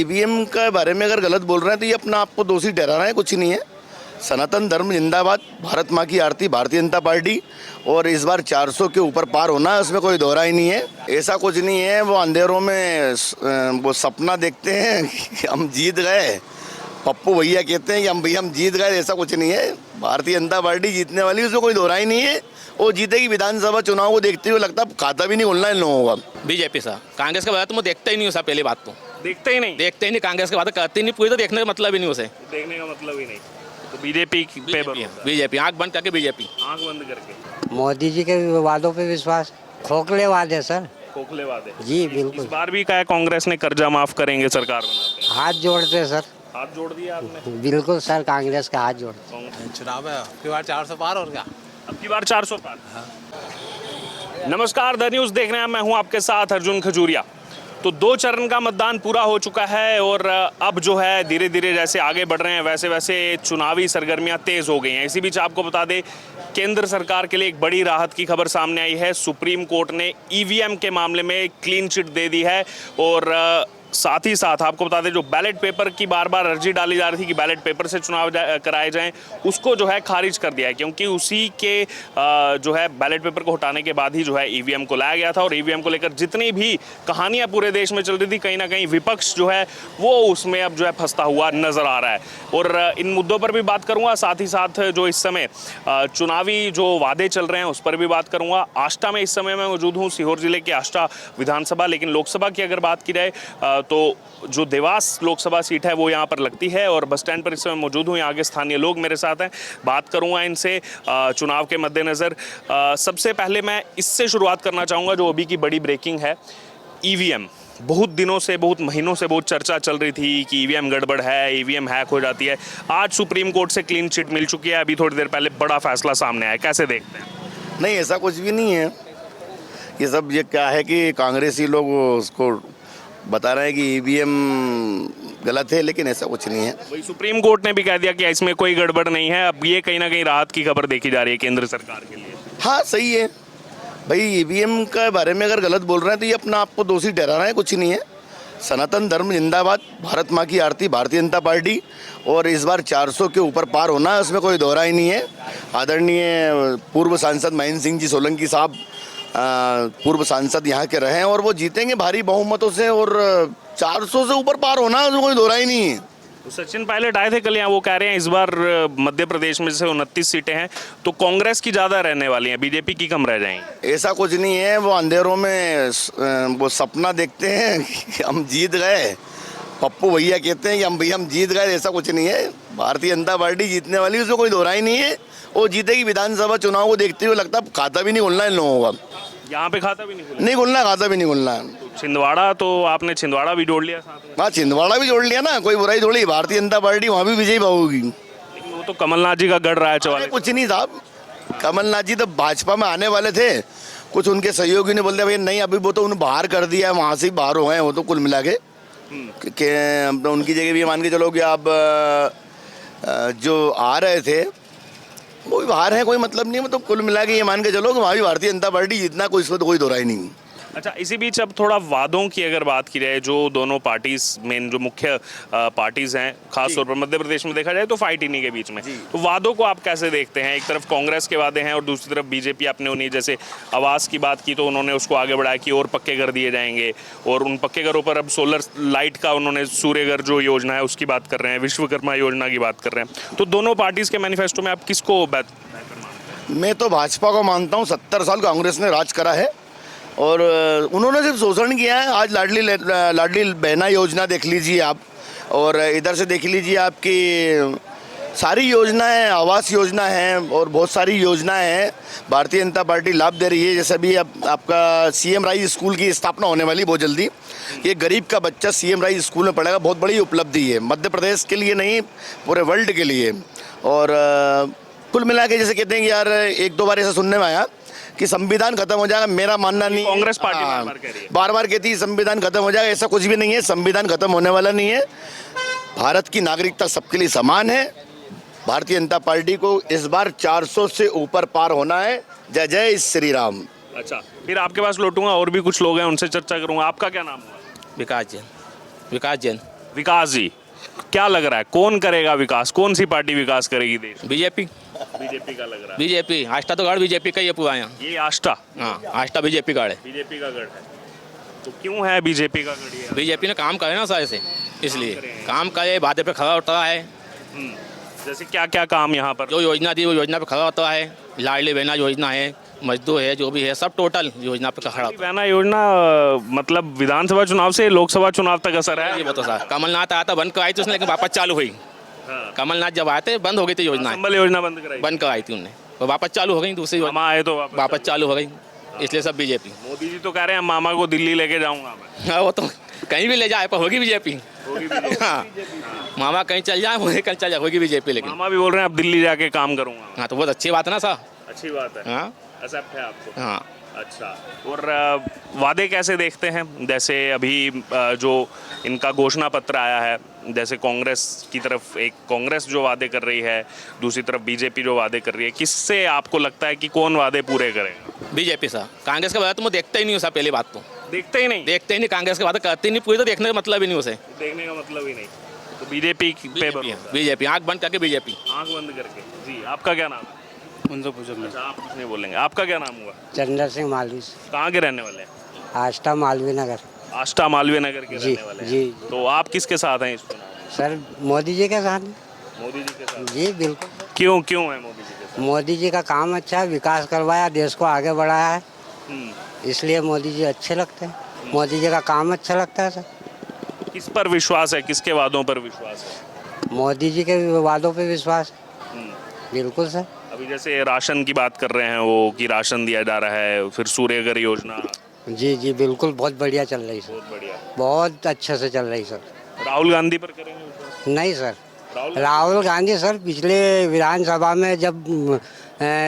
EVM के बारे में अगर गलत बोल रहे हैं तो ये अपना आपको दोषी ठहरा रहे हैं, कुछ नहीं है। सनातन धर्म जिंदाबाद, भारत माँ की आरती, भारतीय जनता पार्टी। और इस बार 400 के ऊपर पार होना है, उसमें कोई दोहरा ही नहीं है। ऐसा कुछ नहीं है, वो अंधेरों में वो सपना देखते हैं कि हम जीत गए। पप्पू भैया कहते हैं कि हम जीत गए, ऐसा कुछ नहीं है। भारतीय जनता पार्टी जीतने वाली, उसमें कोई दोहरा ही नहीं है। वो जीतेगी। विधानसभा चुनाव को देखते हुए लगता है खाता भी नहीं खोलना इन लोगों का। बीजेपी साहब, कांग्रेस के बाद तो मैं देखता ही नहीं हूँ साहब। पहली बात तो देखते ही नहीं, देखते ही नहीं, कांग्रेस की बात करते ही नहीं, पूरी तो देखने का मतलब ही नहीं उसे। देखने का मतलब ही नहीं। तो बीजेपी पे भरोसा, बीजेपी आंख बंद करके बीजेपी। आंख बंद करके। मोदी जी के वादों पे विश्वास, खोखले वादे सर। खोखले वादे जी इस बिल्कुल। बार भी कहा कांग्रेस ने कर्जा माफ करेंगे, सरकार बनाते हैं। हाथ जोड़ते सर, हाथ जोड़ दिया आपने। बिल्कुल सर, कांग्रेस का हाथ जोड़ते। चुनाव है, अब की बार 400 पार और क्या। अब की बार 400 पार। नमस्कार, द न्यूज़ देख रहे हैं, मैं हूं आपके साथ अर्जुन खजूरिया। तो 2 चरण का मतदान पूरा हो चुका है और अब जो है धीरे धीरे जैसे आगे बढ़ रहे हैं वैसे वैसे चुनावी सरगर्मियां तेज हो गई हैं। इसी बीच आपको बता दें, केंद्र सरकार के लिए एक बड़ी राहत की खबर सामने आई है। सुप्रीम कोर्ट ने ईवीएम के मामले में क्लीन चिट दे दी है और साथ ही साथ आपको बता दें, जो बैलेट पेपर की बार बार अर्जी डाली जा रही थी कि बैलेट पेपर से चुनाव कराए जाएं, उसको जो है खारिज कर दिया है, क्योंकि उसी के जो है बैलेट पेपर को हटाने के बाद ही जो है ईवीएम को लाया गया था। और ईवीएम को लेकर जितनी भी कहानियां पूरे देश में चल रही थी, कहीं ना कहीं विपक्ष जो है वो उसमें अब जो है फंसता हुआ नजर आ रहा है। और इन मुद्दों पर भी बात करूंगा, साथ ही साथ जो इस समय चुनावी जो वादे चल रहे हैं उस पर भी बात करूंगा। आष्टा में इस समय मैं मौजूद हूँ, सीहोर जिले के आष्टा विधानसभा। लेकिन लोकसभा की अगर बात की जाए तो जो देवास लोकसभा सीट है वो यहाँ पर लगती है और बस स्टैंड पर इस समय मौजूद हूँ। यहाँ के स्थानीय लोग मेरे साथ हैं, बात करूँगा इनसे चुनाव के मद्देनज़र। सबसे पहले मैं इससे शुरुआत करना चाहूँगा जो अभी की बड़ी ब्रेकिंग है। ईवीएम बहुत दिनों से, बहुत महीनों से बहुत चर्चा चल रही थी कि ईवीएम गड़बड़ है, ईवीएम हैक हो जाती है। आज सुप्रीम कोर्ट से क्लीन चिट मिल चुकी है, अभी थोड़ी देर पहले बड़ा फैसला सामने आया, कैसे देखते हैं? नहीं, ऐसा कुछ भी नहीं है। ये सब ये क्या है कि कांग्रेसी लोग उसको बता रहे हैं कि ईवीएम गलत है, लेकिन ऐसा कुछ नहीं है। वही सुप्रीम कोर्ट ने भी कह दिया कि इसमें कोई गड़बड़ नहीं है। अब ये कहीं ना कहीं राहत की खबर देखी जा रही है केंद्र सरकार के लिए। हाँ, सही है भाई। ईवीएम के बारे में अगर गलत बोल रहे हैं तो ये अपना आपको दोषी ठहरा रहे हैं, कुछ नहीं है। सनातन धर्म जिंदाबाद, भारत माँ की आरती, भारतीय जनता पार्टी। और इस बार 400 के ऊपर पार होना है, उसमें कोई दोहरा ही नहीं है। आदरणीय पूर्व सांसद महेंद्र सिंह जी सोलंकी साहब पूर्व सांसद यहाँ के रहे हैं और वो जीतेंगे भारी बहुमतों से। और 400 से ऊपर पार होना, उसमें कोई दोहरा ही नहीं है। तो सचिन पायलट आए थे कल यहाँ, वो कह रहे हैं इस बार मध्य प्रदेश में से 29 सीटें हैं तो कांग्रेस की ज़्यादा रहने वाली हैं, बीजेपी की कम रह जाएंगी। ऐसा कुछ नहीं है, वो अंधेरों में वो सपना देखते हैं कि हम जीत गए। पप्पू भैया कहते हैं कि हम जीत गए, ऐसा कुछ नहीं है। भारतीय जनता पार्टी जीतने वाली, उसमें कोई दोहरा ही नहीं है। वो जीतेगी। विधानसभा चुनाव को देखते हुए लगता है खाता भी नहीं खोलना इन लोगों का। यहाँ पे खाता भी नहीं खुला? नहीं खुलना, खाता भी नहीं खुलना। छिंदवाड़ा, तो आपने छिंदवाड़ा भी जोड़ लिया साथ में? हाँ, छिंदवाड़ा भी जोड़ लिया ना, कोई बुराई थोड़ी। भारतीय जनता पार्टी वहाँ भी विजयी होगी। लेकिन वो तो कमलनाथ जी का गढ़ रहा है चौवालीस। कुछ नहीं साहब, कमलनाथ जी तो भाजपा में आने वाले थे। कुछ उनके सहयोगी ने बोल दिया भाई नहीं, अभी वो तो उन्हें बाहर कर दिया है, वहाँ से ही बाहर हो गए वो तो कुल मिला के। तो उनकी जगह भी मान के चलो कि आप जो आ रहे थे वो भी बाहर है, कोई मतलब नहीं है। मतलब कुल मिला के ये मान के चलो कि वहाँ भी भारतीय जनता पार्टी जितना कोई इसमें तो कोई दोहराई नहीं। अच्छा, इसी बीच अब थोड़ा वादों की अगर बात की जाए, जो दोनों पार्टीज मेन जो मुख्य पार्टीज हैं, खास तौर पर मध्य प्रदेश में देखा जाए तो फाइट इन्हीं के बीच में, तो वादों को आप कैसे देखते हैं? एक तरफ कांग्रेस के वादे हैं और दूसरी तरफ बीजेपी अपने उन्हीं, जैसे आवास की बात की तो उन्होंने उसको आगे बढ़ाया कि और पक्के घर दिए जाएंगे और उन पक्के घरों पर अब सोलर लाइट का उन्होंने सूर्य घर जो योजना है उसकी बात कर रहे हैं, विश्वकर्मा योजना की बात कर रहे हैं। तो दोनों पार्टीज के मैनिफेस्टो में आप किसको मैं तो भाजपा को मानता हूँ। 70 साल कांग्रेस ने राज करा है और उन्होंने सिर्फ शोषण किया है। आज लाडली बहना योजना देख लीजिए आप, और इधर से देख लीजिए आपकी सारी योजनाएं, आवास योजना है और बहुत सारी योजनाएं हैं भारतीय जनता पार्टी लाभ दे रही है। जैसे अभी आपका सीएम राइज स्कूल की स्थापना होने वाली बहुत जल्दी। ये गरीब का बच्चा सीएम राइज स्कूल में पढ़ेगा, बहुत बड़ी उपलब्धि है मध्य प्रदेश के लिए नहीं, पूरे वर्ल्ड के लिए। और कुल मिला के जैसे कहते हैं कि यार, 1-2 बार ऐसा सुनने में आया कि संविधान खत्म हो जाएगा, मेरा मानना नहीं। कांग्रेस पार्टी बार बार कहती है संविधान खत्म हो जाएगा, ऐसा कुछ भी नहीं है। संविधान खत्म होने वाला नहीं है। भारत की नागरिकता सबके लिए समान है। भारतीय जनता पार्टी को इस बार 400 से ऊपर पार होना है। जय जय श्री राम। अच्छा, फिर आपके पास लौटूंगा, और भी कुछ लोग हैं उनसे चर्चा करूंगा। आपका क्या नाम हुआ? विकास जैन। विकास जैन। विकास जी, क्या लग रहा है कौन करेगा विकास, कौन सी पार्टी विकास करेगी देश? बीजेपी बीजेपी का लग रहा बीजेपी आष्टा तो गढ़ बीजेपी का ही है पूरा यहाँ। है। ये आष्टा हाँ आष्टा बीजेपी गढ़ है। बीजेपी का गढ़ है, तो क्यों है बीजेपी का गढ़ ये? बीजेपी ने काम करे ना सारे से, इसलिए करे। काम करे, वादे पे खड़ा उतरा है। जैसे क्या क्या काम यहाँ पर? जो योजना दी वो योजना पे खड़ा उतरा है। लाडली बहना योजना है, मजदूर है, जो भी है सब टोटल योजना पे खड़ा उतरा बहना योजना मतलब विधानसभा चुनाव से लोकसभा चुनाव तक असर है। है? ये बता सर, कमलनाथ आया था बंद कराई थी उसने, लेकिन वापस चालू हुई। हाँ। कमलनाथ जब आए थे बंद हो गई थी योजना, संबल योजना बंद कराई, बंद कराई थी उन्होंने, और वापस चालू हो गई दूसरी योजना, मामा आए तो वापस चालू हो गई। इसलिए सब बीजेपी। मोदी जी तो कह रहे हैं मामा को दिल्ली लेके जाऊंगा मैं। हाँ वो तो कहीं भी ले जाए पर होगी बीजेपी। हाँ मामा कहीं चल जाए, वही कहीं चल जाए, होगी बीजेपी। लेकिन मामा भी बोल रहे हैं अब दिल्ली जाके काम करूंगा। हाँ तो बहुत अच्छी बात है ना सर। अच्छी बात है, हाँ एक्सेप्ट है आपको। हाँ अच्छा, और वादे कैसे देखते हैं? जैसे अभी जो इनका घोषणा पत्र आया है, जैसे कांग्रेस की तरफ एक कांग्रेस जो वादे कर रही है, दूसरी तरफ बीजेपी जो वादे कर रही है, किससे आपको लगता है कि कौन वादे पूरे करेगा? BJP sir. कांग्रेस के बाद तो मैं देखता ही नहीं हूँ सर, पहली बात तो देखते ही नहीं, देखते ही नहीं, कांग्रेस के बाद करती नहीं, पूरी तो देखने का मतलब ही नहीं उसे। देखने का मतलब ही नहीं। तो बीजेपी पे भरोसा, बीजेपी आंख बंद करके बीजेपी। आंख बंद करके। जी, आपका क्या नाम है? उनसे पूछो। अच्छा, आप कुछ नहीं बोलेंगे। आपका क्या नाम हुआ? चंदर सिंह मालवी से, कहाँ के रहने वाले हैं? आष्टा मालवीय नगर। आष्टा मालवीय नगर के जी रहने वाले हैं। जी तो आप किसके साथ हैं इस चुनाव में? सर, मोदी जी के साथ। मोदी जी के साथ। जी बिल्कुल। क्यों क्यों है मोदी जी के साथ? मोदी जी का काम अच्छा है, विकास करवाया, देश को आगे बढ़ाया है, हम्म। इसलिए मोदी जी अच्छे लगते हैं। मोदी जी का काम अच्छा लगता है सर। किस पर विश्वास है, किसके वादों पर विश्वास है? मोदी जी के वादों पे विश्वास है। हम्म। बिल्कुल सर। अभी जैसे राशन की बात कर रहे हैं वो, कि राशन दिया जा रहा है, फिर सूर्यघर योजना, जी जी बिल्कुल, बहुत बढ़िया चल रही सर, बहुत बढ़िया। बहुत अच्छे से चल रही सर। राहुल गांधी पर करेंगे विश्वास? नहीं सर, राहुल राहुल गांधी सर पिछले विधानसभा में जब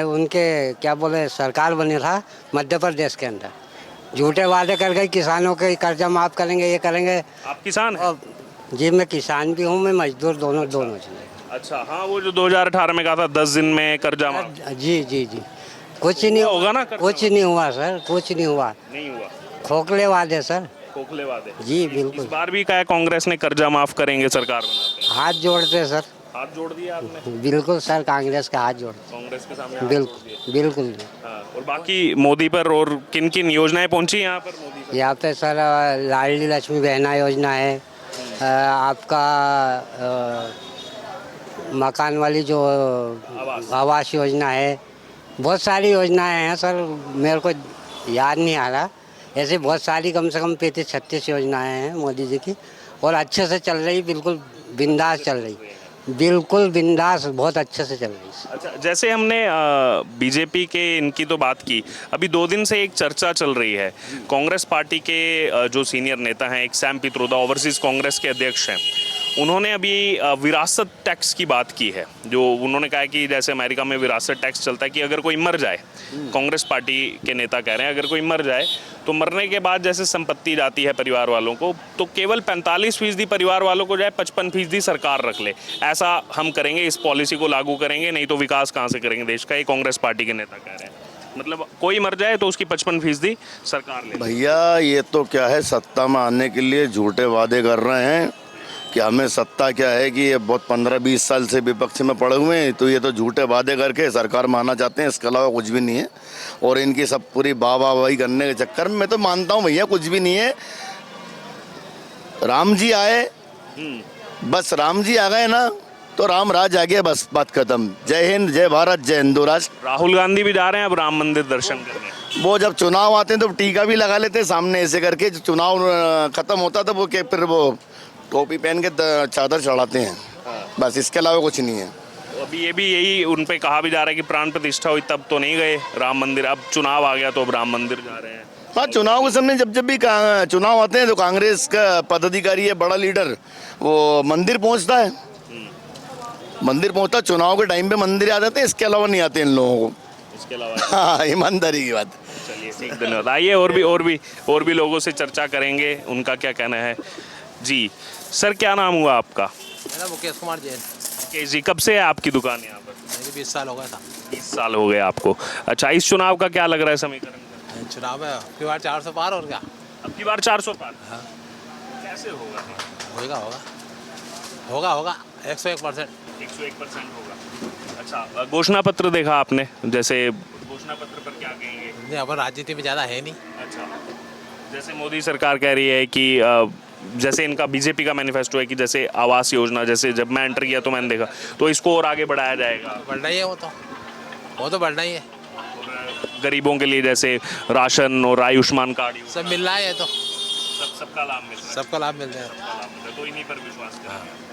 उनके क्या बोले सरकार बने था मध्य प्रदेश के अंदर, झूठे वादे कर गए, किसानों के कर्जा माफ करेंगे, ये करेंगे। आप किसान हैं? और जी मैं किसान भी हूँ, मैं मजदूर, दोनों चीज़ें। अच्छा, हाँ, वो जो 2018 में कहा था 10 दिन में कर्जा माफ, जी जी जी, कुछ नहीं होगा ना कर्जा कुछ नहीं हुआ सर, कुछ नहीं हुआ, नहीं हुआ, खोखले वादे सर। खोखले वादे। जी इस बिल्कुल, बार भी कहा है कांग्रेस ने कर्जा माफ करेंगे सरकार बनाते हैं। हाथ जोड़ते सर, हाथ जोड़ दिया आपने बिल्कुल सर, कांग्रेस का हाथ जोड़ते, कांग्रेस के सामने? हाथ जोड़ दिए। बिल्कुल बिल्कुल। हाँ, और बाकी मोदी पर और किन किन योजनाएं पहुंची यहाँ पर मोदी पर? यहाँ पे सर लाडली लक्ष्मी बहना योजना है, आपका मकान वाली जो आवास योजना है, बहुत सारी योजनाएं हैं सर, मेरे को याद नहीं आ रहा। ऐसे बहुत सारी, कम से कम 35-36 योजनाएं हैं मोदी जी की, और अच्छे से चल रही, बिल्कुल बिंदास चल रही, बिल्कुल बिंदास, बहुत अच्छे से चल रही। अच्छा, जैसे हमने बीजेपी के इनकी तो बात की, अभी 2 दिन से एक चर्चा चल रही है, कांग्रेस पार्टी के जो सीनियर नेता हैं, एक सैम पित्रोदा ओवरसीज कांग्रेस के अध्यक्ष हैं, उन्होंने अभी विरासत टैक्स की बात की है। जो उन्होंने कहा कि जैसे अमेरिका में विरासत टैक्स चलता है कि अगर कोई मर जाए, कांग्रेस पार्टी के नेता कह रहे हैं अगर कोई मर जाए तो मरने के बाद जैसे संपत्ति जाती है परिवार वालों को, तो केवल 45% परिवार वालों को जाए, 55% सरकार रख ले। ऐसा हम करेंगे, इस पॉलिसी को लागू करेंगे, नहीं तो विकास कहाँ से करेंगे देश का, ये कांग्रेस पार्टी के नेता कह रहे हैं। मतलब कोई मर जाए तो उसकी 55% सरकार ले। भैया ये तो क्या है, सत्ता में आने के लिए झूठे वादे कर रहे हैं कि हमें सत्ता क्या है, कि ये बहुत 15-20 साल से विपक्ष में पड़े हुए हैं, तो ये तो झूठे वादे करके सरकार में आना चाहते हैं, इसके अलावा कुछ भी नहीं है। और इनकी सब पूरी वाहवाही करने के चक्कर में मैं तो मानता हूँ भैया कुछ भी नहीं है। राम जी आए, बस राम जी आ गए ना तो राम राज आ गया, बस बात खत्म। जय हिंद, जय भारत, जय हिंदू राष्ट्र। राहुल गांधी भी जा रहे हैं अब राम मंदिर दर्शन करने। वो जब चुनाव आते हैं तो टीका भी लगा लेते हैं सामने ऐसे करके, जो चुनाव खत्म होता था वो के फिर वो टोपी पहन के चादर चढ़ाते हैं, बस इसके अलावा कुछ नहीं है। तो अभी ये भी यही उन पे कहा भी जा रहा है कि प्राण प्रतिष्ठा हुई तब तो नहीं गए राम मंदिर, अब चुनाव आ गया तो अब राम मंदिर जा रहे हैं। हाँ, चुनाव के समय जब भी चुनाव आते हैं तो कांग्रेस का पदाधिकारी है, बड़ा लीडर, वो मंदिर पहुंचता है, मंदिर पहुंचता, चुनाव के टाइम पे मंदिर आ जाते हैं, इसके अलावा नहीं आते इन लोगों को। इसके अलावा हाँ, ईमानदारी की बात। चलिए ठीक, धन्यवाद। आइए और भी लोगों से चर्चा करेंगे, उनका क्या कहना है। जी सर, क्या नाम हुआ आपका? मेरा मुकेश कुमार जैन। मुकेश जी, कब से है आपकी दुकान यहाँ पर? मेरे 20 साल हो गया था। 20 साल हो गए आपको। अच्छा, इस चुनाव का क्या लग रहा है समीकरण? चुनाव है, की बार 400 पार और क्या? अब की बार 400 पार। कैसे होगा? होगा होगा होगा होगा 101%। 101% होगा। अच्छा, घोषणा पत्र देखा आपने? जैसे घोषणा पत्र पर क्या कहेंगे? नहीं, अपन राजनीति में ज़्यादा है नहीं। अच्छा, जैसे मोदी सरकार कह रही है कि जैसे इनका बीजेपी का मैनिफेस्टो है कि जैसे आवास योजना, जैसे जब मैं एंटर किया तो मैंने देखा, तो इसको और आगे बढ़ाया जाएगा। बढ़ना ही है वो तो बढ़ना ही है। और गरीबों के लिए जैसे राशन और आयुष्मान कार्ड, सब मिल रहा है तो सबका लाभ मिल रहा है। सबका लाभ मिल रहा है। तो इन्हीं पर विश्वास करेंगे।